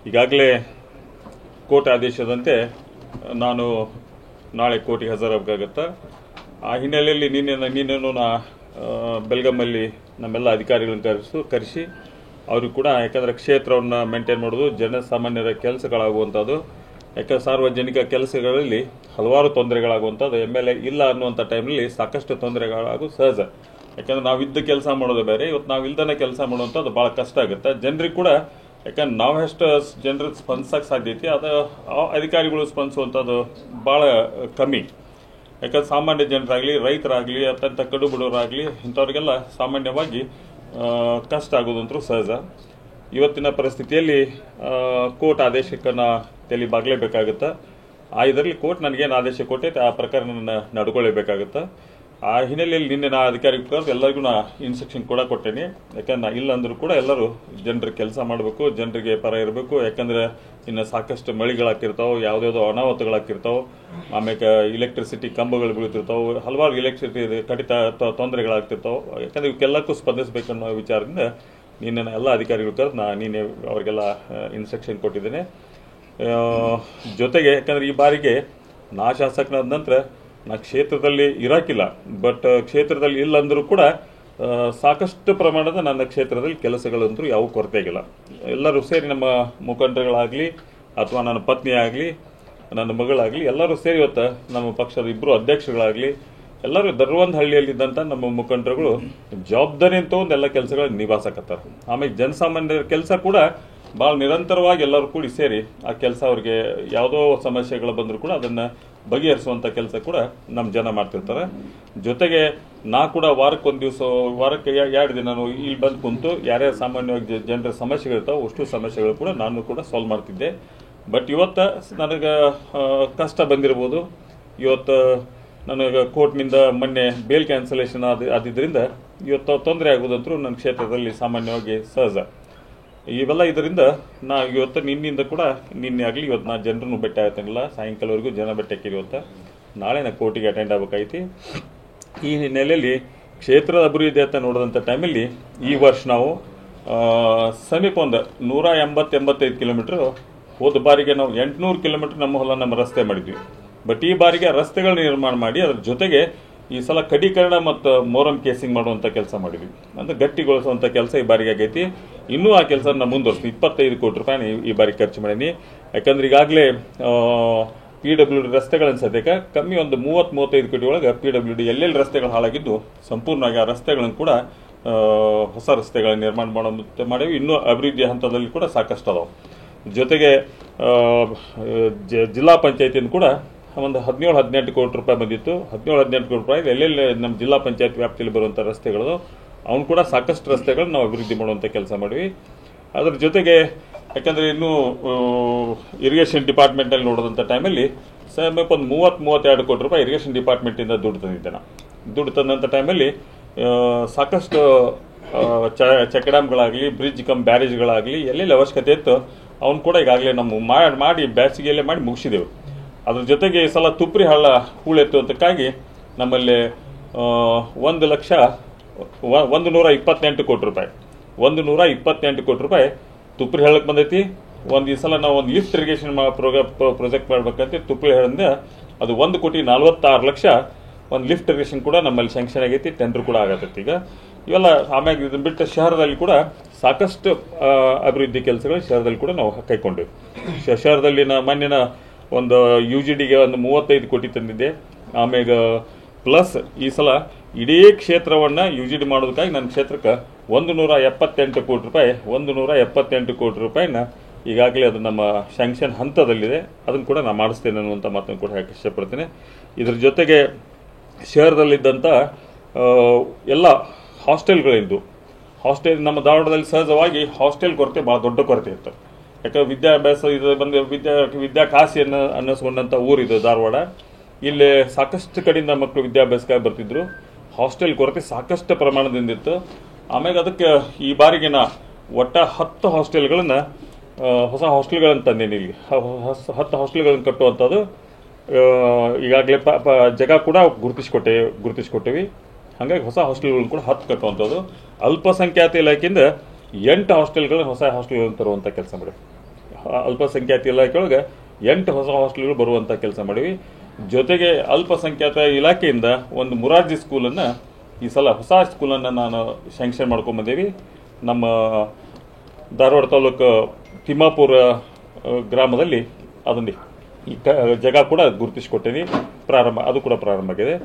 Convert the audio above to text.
ಈಗಾಗಲೇ ಕೋರ್ಟ್ ಆದೇಶದಂತೆ ನಾನು ನಾಳೆ ಕೋರ್ಟಿಗೆ ಹಾಜರಾಗಬೇಕಾಗತ್ತೆ. ಆ ಹಿನ್ನೆಲೆಯಲ್ಲಿ ನಿನ್ನೆನೂ ಬೆಳಗಾಮಲ್ಲಿ ನಮ್ಮೆಲ್ಲ ಅಧಿಕಾರಿಗಳನ್ನು ಕರೆಸಿ ಅವ್ರಿಗೆ ಕೂಡ, ಯಾಕಂದರೆ ಕ್ಷೇತ್ರವನ್ನು ಮೇಂಟೈನ್ ಮಾಡೋದು ಜನಸಾಮಾನ್ಯರ ಕೆಲಸಗಳಾಗುವಂಥದ್ದು. ಯಾಕಂದರೆ ಸಾರ್ವಜನಿಕ ಕೆಲಸಗಳಲ್ಲಿ ಹಲವಾರು ತೊಂದರೆಗಳಾಗುವಂಥದ್ದು. MLA ಇಲ್ಲ ಅನ್ನುವಂಥ ಟೈಮ್ನಲ್ಲಿ ಸಾಕಷ್ಟು ತೊಂದರೆಗಳಾಗೋದು ಸಹಜ. ಯಾಕಂದರೆ ನಾವಿದ್ದ ಕೆಲಸ ಮಾಡೋದು ಬೇರೆ, ಇವತ್ತು ನಾವು ಇಲ್ದನೇ ಕೆಲಸ ಮಾಡುವಂಥದ್ದು ಭಾಳ ಕಷ್ಟ ಆಗುತ್ತೆ ಜನರಿಗೆ ಕೂಡ. ಯಾಕಂದ್ರೆ ನಾವು ಎಷ್ಟು ಜನರಿಗೆ ಸ್ಪಂದಿಸೋಕೆ ಸಾಧ್ಯತೆ, ಅದು ಅಧಿಕಾರಿಗಳು ಸ್ಪಂದಿಸುವಂಥದ್ದು ಭಾಳ ಕಮ್ಮಿ. ಯಾಕಂದ್ರೆ ಸಾಮಾನ್ಯ ಜನರಾಗಲಿ, ರೈತರಾಗಲಿ, ಅತ್ಯಂತ ಕಡು ಬಡವರಾಗಲಿ, ಇಂಥವ್ರಿಗೆಲ್ಲ ಸಾಮಾನ್ಯವಾಗಿ ಕಷ್ಟ ಆಗೋದಂತೂ ಸಹಜ. ಇವತ್ತಿನ ಪರಿಸ್ಥಿತಿಯಲ್ಲಿ ಕೋರ್ಟ್ ಆದೇಶಕ್ಕೆ ತಲೆ ಬಾಗಲೇಬೇಕಾಗುತ್ತೆ. ಇದರಲ್ಲಿ ಕೋರ್ಟ್ ನನಗೇನು ಆದೇಶ ಕೊಟ್ಟೈತೆ ಆ ಪ್ರಕಾರ ನಾನು ನಡ್ಕೊಳ್ಳೇಬೇಕಾಗುತ್ತೆ. ಆ ಹಿನ್ನೆಲೆಯಲ್ಲಿ ನಿನ್ನೆ ಅಧಿಕಾರಿಗೆ ಕರೆದು ಎಲ್ಲರಿಗೂ ಇನ್ಸ್ಟ್ರಕ್ಷನ್ ಕೂಡ ಕೊಟ್ಟೇನೆ. ಯಾಕಂದ್ರೆ ಇಲ್ಲ ಅಂದರೂ ಕೂಡ ಎಲ್ಲರೂ ಜನರಿಗೆ ಕೆಲಸ ಮಾಡಬೇಕು, ಜನರಿಗೆ ಪರ ಇರಬೇಕು. ಯಾಕಂದರೆ ಇನ್ನು ಸಾಕಷ್ಟು ಮಳೆಗಳಾಗ್ತಿರ್ತಾವೆ, ಯಾವುದ್ಯಾವುದೋ ಅನಾಹುತಗಳಾಗ್ತಿರ್ತಾವೆ, ಆಮೇಲೆ ಎಲೆಕ್ಟ್ರಿಸಿಟಿ ಕಂಬಗಳು ಬೀಳ್ತಿರ್ತಾವೆ, ಹಲವಾರು ಎಲೆಕ್ಟ್ರಿಸಿಟಿ ಕಡಿತ ತೊಂದರೆಗಳಾಗ್ತಿರ್ತಾವೆ. ಯಾಕಂದರೆ ಇವಕ್ಕೆಲ್ಲಕ್ಕೂ ಸ್ಪಂದಿಸಬೇಕನ್ನೋ ವಿಚಾರದಿಂದ ನಿನ್ನೆ ಎಲ್ಲ ಅಧಿಕಾರಿಗಳು ಕರೆದು ನಿನ್ನೆ ಅವರಿಗೆಲ್ಲ ಇನ್ಸ್ಟ್ರಕ್ಷನ್ ಕೊಟ್ಟಿದ್ದೇನೆ. ಜೊತೆಗೆ ಯಾಕಂದರೆ ಈ ಬಾರಿಗೆ ಶಾಸಕನಾದ ನಂತರ ನಾ ಕ್ಷೇತ್ರದಲ್ಲಿ ಇರಾಕಿಲ್ಲ, ಬಟ್ ಕ್ಷೇತ್ರದಲ್ಲಿ ಇಲ್ಲ ಅಂದರೂ ಕೂಡ ಸಾಕಷ್ಟು ಪ್ರಮಾಣದ ನನ್ನ ಕ್ಷೇತ್ರದಲ್ಲಿ ಕೆಲಸಗಳಂತೂ ಯಾವ ಕೊರತೆ ಆಗಿಲ್ಲ. ಎಲ್ಲರೂ ಸೇರಿ ನಮ್ಮ ಮುಖಂಡರುಗಳಾಗಲಿ ಅಥವಾ ನನ್ನ ಪತ್ನಿ ಆಗಲಿ, ನನ್ನ ಮಗಳಾಗಲಿ, ಎಲ್ಲರೂ ಸೇರಿ ಇವತ್ತು ನಮ್ಮ ಪಕ್ಷದ ಇಬ್ಬರು ಅಧ್ಯಕ್ಷರುಗಳಾಗಲಿ ಎಲ್ಲರೂ ದರ್ವಂದಹಳ್ಳಿಯಲ್ಲಿದ್ದಂಥ ನಮ್ಮ ಮುಖಂಡರುಗಳು ಜವಾಬ್ದಾರಿ ಅಂತ ಒಂದು ಎಲ್ಲ ಕೆಲಸಗಳನ್ನ ನಿಭಾಯಿಸಕತ್ತಾರೆ. ಆಮೇಲೆ ಜನಸಾಮಾನ್ಯರ ಕೆಲಸ ಕೂಡ ಭಾಳ ನಿರಂತರವಾಗಿ ಎಲ್ಲರೂ ಕೂಡಿ ಸೇರಿ ಆ ಕೆಲಸ ಅವ್ರಿಗೆ ಯಾವುದೋ ಸಮಸ್ಯೆಗಳು ಬಂದರೂ ಕೂಡ ಅದನ್ನು ಬಗೆಹರಿಸುವಂಥ ಕೆಲಸ ಕೂಡ ನಮ್ಮ ಜನ ಮಾಡ್ತಿರ್ತಾರೆ. ಜೊತೆಗೆ ಕೂಡ ವಾರಕ್ಕೆ 2 ದಿನ ಇಲ್ಲಿ ಬಂದು ಕುಂತು ಯಾರ್ಯಾರು ಸಾಮಾನ್ಯವಾಗಿ ಜನರ ಸಮಸ್ಯೆಗಳಿರ್ತಾವೆ ಅಷ್ಟು ಸಮಸ್ಯೆಗಳು ಕೂಡ ನಾನು ಕೂಡ ಸಾಲ್ವ್ ಮಾಡ್ತಿದ್ದೆ. ಬಟ್ ಇವತ್ತು ನನಗೆ ಕಷ್ಟ ಬಂದಿರ್ಬೋದು. ಇವತ್ತು ನನಗೆ ಕೋರ್ಟ್ನಿಂದ ಮೊನ್ನೆ ಬೇಲ್ ಕ್ಯಾನ್ಸಲೇಷನ್ ಆದಿದ್ದರಿಂದ ಇವತ್ತು ತೊಂದರೆ ಆಗೋದಂತರೂ ನನ್ನ ಕ್ಷೇತ್ರದಲ್ಲಿ ಸಾಮಾನ್ಯವಾಗಿ ಸಹಜ. ಇವೆಲ್ಲ ಇದರಿಂದ ಇವತ್ತು ನಿನ್ನಿಂದ ಕೂಡ ನಿನ್ನೆ ಆಗಲಿ ಇವತ್ತು ಜನರನ್ನು ಭೇಟಿ ಆಗ್ತಾನಿಲ್ಲ, ಸಾಯಂಕಾಲವರೆಗೂ ಜನ ಭೇಟಿ ಹಾಕಿರಿ. ಇವತ್ತು ನಾಳೆ ಕೋರ್ಟಿಗೆ ಅಟೆಂಡ್ ಆಗಬೇಕಾಯ್ತು. ಈ ಹಿನ್ನೆಲೆಯಲ್ಲಿ ಕ್ಷೇತ್ರದ ಅಭಿವೃದ್ಧಿ ಅಂತ ನೋಡಿದಂಥ ಟೈಮಲ್ಲಿ ಈ ವರ್ಷ ನಾವು ಸಮೀಪ ಒಂದು 185 ಕಿಲೋಮೀಟ್ರ್, ಹೋದ ಬಾರಿಗೆ ನಾವು 800 ಕಿಲೋಮೀಟ್ರ್ ನಮ್ಮ ರಸ್ತೆ ಮಾಡಿದ್ವಿ. ಬಟ್ ಈ ಬಾರಿಗೆ ರಸ್ತೆಗಳ ನಿರ್ಮಾಣ ಮಾಡಿ ಅದ್ರ ಜೊತೆಗೆ ಈ ಸಲ ಕಡೀಕರಣ ಮತ್ತು ಮೋರಂ ಕೇಸಿಂಗ್ ಮಾಡುವಂಥ ಕೆಲಸ ಮಾಡಿದ್ವಿ. ಅಂದರೆ ಗಟ್ಟಿಗೊಳಿಸುವಂಥ ಕೆಲಸ ಈ ಬಾರಿಗೆ ಆಗೈತಿ. ಇನ್ನೂ ಆ ಕೆಲಸ ಮುಂದುವರ್ಸಿ 25 ಕೋಟಿ ರೂಪಾಯಿ ಈ ಬಾರಿ ಖರ್ಚು ಮಾಡೀನಿ. ಯಾಕಂದ್ರೆ ಈಗಾಗಲೇ PWD ರಸ್ತೆಗಳನ್ನು ಸದ್ಯಕ್ಕೆ ಕಮ್ಮಿ ಒಂದು 30-35 ಕೋಟಿ ಒಳಗೆ PWD ಎಲ್ಲೆಲ್ಲಿ ರಸ್ತೆಗಳು ಹಾಳಾಗಿದ್ದು ಸಂಪೂರ್ಣವಾಗಿ ಆ ರಸ್ತೆಗಳನ್ನು ಕೂಡ ಹೊಸ ರಸ್ತೆಗಳನ್ನು ನಿರ್ಮಾಣ ಮಾಡೇವಿ. ಇನ್ನೂ ಅಭಿವೃದ್ಧಿ ಹಂತದಲ್ಲಿ ಕೂಡ ಸಾಕಷ್ಟು ಅದಾವೆ. ಜೊತೆಗೆ ಜಿಲ್ಲಾ ಪಂಚಾಯತಿಯಿಂದ ಕೂಡ ಒಂದು 17-18 ಕೋಟಿ ರೂಪಾಯಿ ಬಂದಿತ್ತು. 17-18 ಕೋಟಿ ರೂಪಾಯಿ ಎಲ್ಲೆಲ್ಲಿ ನಮ್ಮ ಜಿಲ್ಲಾ ಪಂಚಾಯತ್ ವ್ಯಾಪ್ತಿಯಲ್ಲಿ ಬರುವಂಥ ರಸ್ತೆಗಳು ಅವನು ಕೂಡ ಸಾಕಷ್ಟು ರಸ್ತೆಗಳನ್ನ ನಾವು ಅಭಿವೃದ್ಧಿ ಮಾಡುವಂಥ ಕೆಲಸ ಮಾಡಿವಿ. ಅದ್ರ ಜೊತೆಗೆ ಯಾಕಂದರೆ ಇನ್ನೂ ಇರಿಗೇಷನ್ ಡಿಪಾರ್ಟ್ಮೆಂಟಲ್ಲಿ ನೋಡೋದಂಥ ಟೈಮಲ್ಲಿ ಸಮೀಪ ಒಂದು 30-32 ಕೋಟಿ ರೂಪಾಯಿ ಇರಿಗೇಷನ್ ಡಿಪಾರ್ಟ್ಮೆಂಟಿಂದ ದುಡ್ಡು ತಂದಿದ್ದೆ ನಾನು. ದುಡ್ಡು ತಂದಂಥ ಟೈಮಲ್ಲಿ ಸಾಕಷ್ಟು ಚೆಕ್ ಡ್ಯಾಮ್ಗಳಾಗಲಿ, ಬ್ರಿಡ್ಜ್ ಬ್ಯಾರೇಜ್ಗಳಾಗಲಿ ಎಲ್ಲೆಲ್ಲಿ ಅವಶ್ಯಕತೆ ಇತ್ತು ಅವನು ಕೂಡ ಈಗಾಗಲೇ ನಮ್ಮ ಮಾಡಿ ಬೇಸಿಗೆಯಲ್ಲೇ ಮಾಡಿ ಮುಗಿಸಿದೆವು. ಅದ್ರ ಜೊತೆಗೆ ಈ ಸಲ ತುಪ್ರಿ ಹಳ್ಳ ಹೂಳೆತ್ತುವುದಕ್ಕಾಗಿ ನಮ್ಮಲ್ಲಿ 128 ಕೋಟಿ ರೂಪಾಯಿ 128 ಕೋಟಿ ರೂಪಾಯಿ ತುಪ್ರಿ ಹಳ್ಳಕ್ಕೆ ಬಂದೈತಿ. ಈ ಸಲ ನಾವು ಒಂದು ಲಿಫ್ಟ್ ಇರಿಗೇಷನ್ ಪ್ರಾಜೆಕ್ಟ್ ಮಾಡ್ಬೇಕಂತ ತುಪ್ರಿ ಹಳ್ಳಿಂದ ಅದು 1,46,00,000 ಒಂದು ಲಿಫ್ಟ್ ಇರಿಗೇಷನ್ ಕೂಡ ನಮ್ಮಲ್ಲಿ ಸ್ಯಾಂಕ್ಷನ್ ಆಗೈತಿ. ಟೆಂಡರ್ ಕೂಡ ಆಗತ್ತೈತಿ ಈಗ. ಇವೆಲ್ಲ ಆಮ್ಯಾಗ ಇದನ್ನು ಬಿಟ್ಟು ಶಹರದಲ್ಲಿ ಕೂಡ ಸಾಕಷ್ಟು ಅಭಿವೃದ್ಧಿ ಕೆಲಸಗಳು ಶಹರದಲ್ಲಿ ಕೂಡ ನಾವು ಕೈಕೊಂಡ್ವಿ. ಶಹರದಲ್ಲಿ ಮೊನ್ನೆ ಒಂದು UGDಗೆ ಒಂದು 35 ಕೋಟಿ ತಂದಿದ್ದೆ. ಆಮ್ಯಾಗ ಪ್ಲಸ್ ಈ ಸಲ ಇಡೀ ಕ್ಷೇತ್ರವನ್ನು UGD ಮಾಡೋದಕ್ಕಾಗಿ ನನ್ನ ಕ್ಷೇತ್ರಕ್ಕೆ 178 ಕೋಟಿ ರೂಪಾಯಿ 178 ಕೋಟಿ ರೂಪಾಯಿನ ಈಗಾಗಲೇ ಅದು ನಮ್ಮ ಸ್ಯಾಂಕ್ಷನ್ ಹಂತದಲ್ಲಿದೆ. ಅದನ್ನು ಕೂಡ ನಾನು ಮಾಡಿಸ್ತೇನೆ ಅನ್ನುವಂಥ ಮಾತನ್ನು ಕೂಡ ಹೇಳಕ್ಕೆ ಇಷ್ಟಪಡ್ತೇನೆ. ಇದ್ರ ಜೊತೆಗೆ ಶಹರದಲ್ಲಿದ್ದಂಥ ಎಲ್ಲ ಹಾಸ್ಟೆಲ್ಗಳಿದ್ದು ನಮ್ಮ ಧಾರವಾಡದಲ್ಲಿ ಸಹಜವಾಗಿ ಹಾಸ್ಟೆಲ್ ಕೊರತೆ ಭಾಳ ದೊಡ್ಡ ಕೊರತೆ ಇತ್ತು. ಯಾಕಂದ್ರೆ ವಿದ್ಯಾಭ್ಯಾಸ ಇದು ಬಂದು ವಿದ್ಯಾಕಾಶಿ ಅನ್ನಿಸ್ಕೊಂಡಂಥ ಊರಿದು ಧಾರವಾಡ. ಇಲ್ಲಿ ಸಾಕಷ್ಟು ಕಡೆಯಿಂದ ಮಕ್ಕಳು ವಿದ್ಯಾಭ್ಯಾಸಕ್ಕಾಗಿ ಬರ್ತಿದ್ರು. ಹಾಸ್ಟೆಲ್ ಕೊರತೆ ಸಾಕಷ್ಟು ಪ್ರಮಾಣದಿಂದಿತ್ತು. ಆಮೇಲೆ ಅದಕ್ಕೆ ಈ ಬಾರಿಗಿನ ಒಟ್ಟ 10 ಹಾಸ್ಟೆಲ್ಗಳನ್ನು ಹೊಸ ಹಾಸ್ಟೆಲ್ಗಳನ್ನು ತಂದೇನೆ. ಇಲ್ಲಿ 10 ಹಾಸ್ಟೆಲ್ಗಳನ್ನು ಕಟ್ಟುವಂಥದ್ದು ಈಗಾಗಲೇ ಜಾಗ ಕೂಡ ಗುರುತಿಸ್ಕೊಟ್ಟೇವಿ. ಹಾಗಾಗಿ ಹೊಸ ಹಾಸ್ಟೆಲ್ಗಳನ್ನು ಕೂಡ 10 ಕಟ್ಟುವಂಥದ್ದು. ಅಲ್ಪಸಂಖ್ಯಾತ ಇಲಾಖೆಯಿಂದ 8 ಹಾಸ್ಟೆಲ್ಗಳನ್ನು ಹೊಸ ಹಾಸ್ಟೆಲ್ಗಳನ್ನು ತರುವಂಥ ಕೆಲಸ ಮಾಡಿ. ಅಲ್ಪಸಂಖ್ಯಾತ ಇಲಾಖೆಯೊಳಗೆ 8 ಹೊಸ ಹಾಸ್ಟೆಲ್ಗಳು ಬರುವಂಥ ಕೆಲಸ ಮಾಡಿವಿ. ಜೊತೆಗೆ ಅಲ್ಪಸಂಖ್ಯಾತ ಇಲಾಖೆಯಿಂದ ಒಂದು ಮುರಾರ್ಜಿ ಸ್ಕೂಲನ್ನು ಈ ಸಲ ಹೊಸ ಸ್ಕೂಲನ್ನು ನಾನು ಸ್ಯಾಂಕ್ಷನ್ ಮಾಡ್ಕೊಂಬಂದೇವಿ. ನಮ್ಮ ಧಾರವಾಡ ತಾಲೂಕು ತಿಮ್ಮಾಪುರ ಗ್ರಾಮದಲ್ಲಿ ಅದನ್ನು ಈ ಜಾಗ ಕೂಡ ಗುರುತಿಸಿಕೊಟ್ಟೇವಿ. ಅದು ಕೂಡ ಪ್ರಾರಂಭ ಆಗಿದೆ.